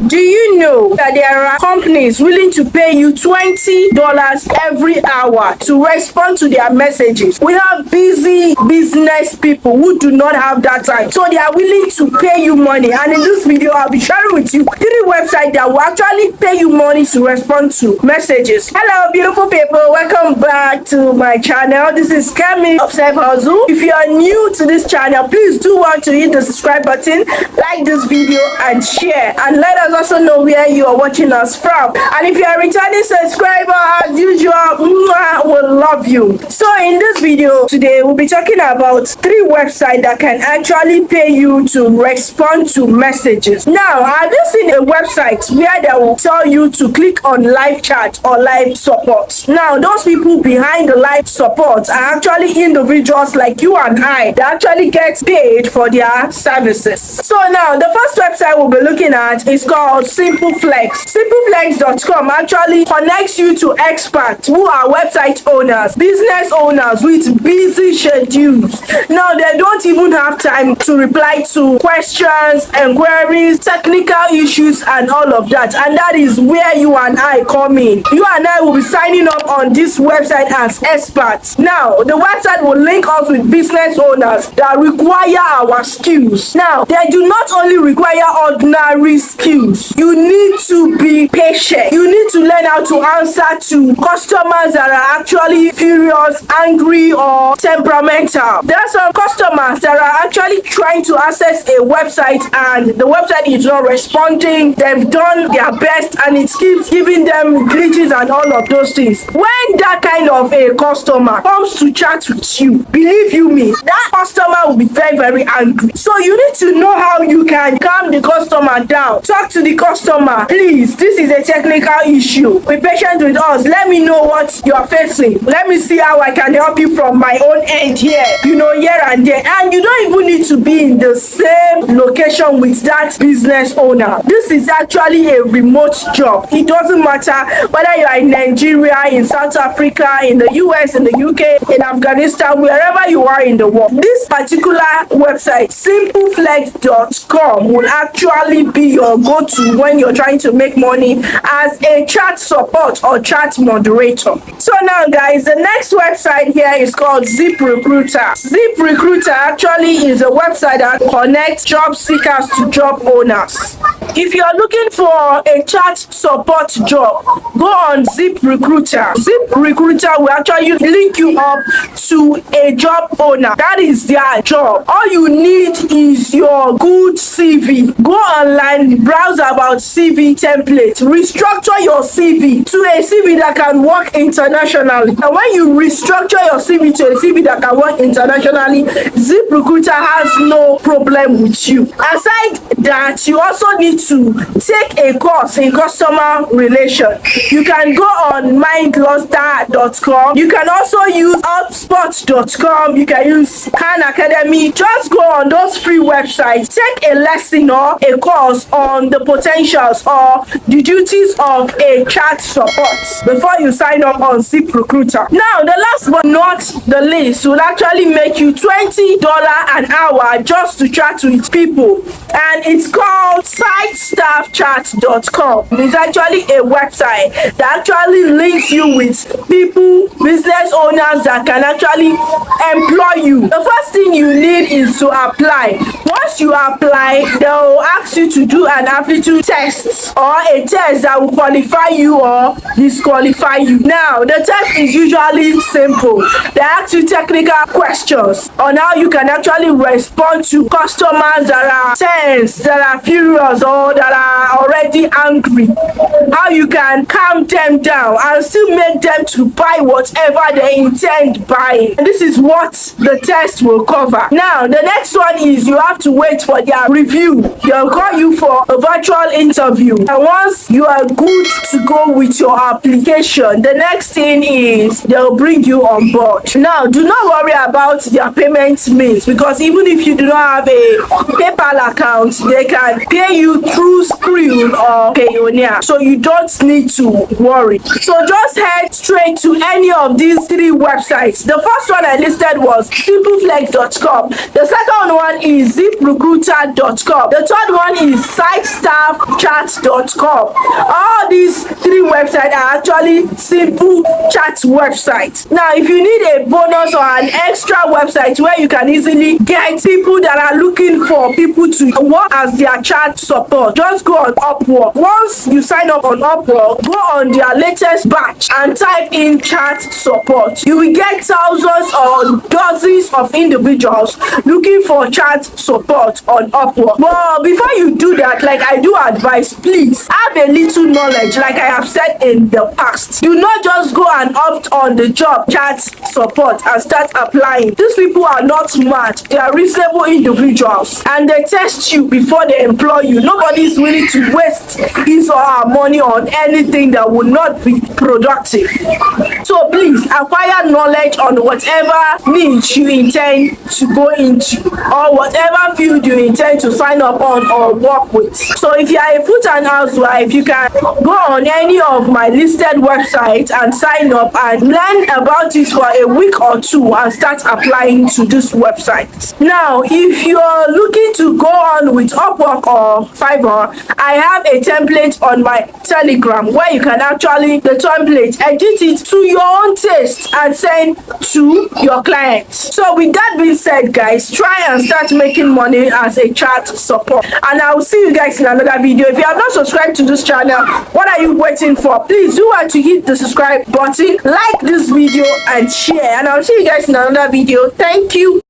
Do you know that there are companies willing to pay you $20 every hour to respond to their messages? We have busy business people who do not have that time, so they are willing to pay you money. And in this video, I'll be sharing with you 3 websites that will actually pay you money to respond to messages. Hello, beautiful people. Welcome back to my channel. This is Kemi of Self Hustle. If you are new to this channel, please do want to hit the subscribe button, like this video, and share. And let us also know where you are watching us from. And if you are a returning subscriber, as usual, we'll love you. So in this video today, we'll be talking about 3 websites that can actually pay you to respond to messages. Now, have you seen a website where they will tell you to click on live chat or live support? Now, those people behind the live support are actually individuals like you and I that actually get paid for their services. So now, the first website we'll be looking at is called SimpleFlex. SimpleFlex.com actually connects you to experts who are website owners, business owners with busy schedules. Now, they don't even have time to reply to questions, inquiries, technical issues, and all of that. And that is where you and I come in. You and I will be signing up on this website as experts. Now, the website will link us with business owners that require our skills. Now, they do not only require ordinary skills. You need to be patient. You need to learn how to answer to customers that are actually furious, angry, or temperamental. There are some customers that are actually trying to access a website and the website is not responding. They've done their best and it keeps giving them glitches and all of those things. When that kind of a customer comes to chat with you, believe you me, that customer will be very, very angry. So you need to know how you can calm the customer down. Talk to the customer. Please, this is a technical issue. Be patient with us. Let me know what you are facing. Let me see how I can help you from my own end here, here and there. And you don't even need to be in the same location with that business owner. This is actually a remote job. It doesn't matter whether you are in Nigeria, in South Africa, in the US, in the UK, in Afghanistan, wherever you are in the world. This particular website, SimpleFlex.com, will actually be your go-to when you're trying to make money as a chat support or chat moderator. So now, guys, the next website here is called ZipRecruiter. ZipRecruiter actually is a website that connects job seekers to job owners. If you're looking for a chat support job, go on ZipRecruiter. ZipRecruiter will actually link you up to a job owner. That is their job. All you need is your good CV. Go online, browse about CV templates, restructure your CV to a CV that can work internationally. And when you restructure your CV to a CV that can work internationally, ZipRecruiter has no problem with you. Aside that, you also need to take a course in customer relation. You can go on mindluster.com. You can also use upspot.com. You can use Khan Academy. Just go on those free websites, take a lesson or a course on the potentials or the duties of a chat support before you sign up on ZipRecruiter. Now, the last but not the least will actually make you $20 an hour just to chat with people, and it's called SiteStaffChat.com. It's actually a website that actually links you with people, business owners that can actually employ you. The first thing you need is to apply. Once you apply, they'll ask you to do an aptitude test or a test that will qualify you or disqualify you. Now, the test is usually simple. They ask you technical questions on how you can actually respond to customers that are tense, that are furious, or that are already angry. How you can calm them down and still make them to buy whatever they intend buying. And this is what the test will cover. Now, the next one is you have to wait for their review. They'll call you for a virtual interview. And once you are good to go with your application, the next thing is they'll bring you on board. Now, do not worry about their payment means, because even if you do not have a PayPal account, they can pay you through Skrill or pioneer, so you don't need to worry. So just head straight to any of these 3 websites. The first one I listed was simpleflex.com. The second one is ziprecruiter.com. The third one is sitestaffchat.com. All these 3 websites are actually simple chat websites. Now, if you need a bonus or an extra website where you can easily get people that are looking for people to work as their chat support, just go on Upwork. Once you sign up on Upwork, go on their latest batch and type in chat support. You will get thousands or dozens of individuals looking for chat support on Upwork. But before you do that, like I do advise, please have a little knowledge. Like I have said in the past, do not just go and opt on the job chat support and start applying. These people are not mad, they are reasonable individuals, and they test you before they employ you. Nobody is willing to waste his or her money on anything that will not be productive. So please acquire knowledge on whatever niche you intend to go into, or whatever field you intend to sign up on or work with. So if you are a full-time housewife, you can go on any of my listed websites and sign up and learn about it for a week or 2 and start applying to this website. Now, if you're looking to go on with Upwork or Fiverr, I have a template on my Telegram where you can actually the template, edit it to your own taste and send to your clients. So with that being said, guys, try and start making money as a chat support, and I'll see you guys in another video. If you have not subscribed to this channel, what are you waiting for? Please do want to hit the subscribe button, like this video and share, and I'll see you guys in another video. Thank you.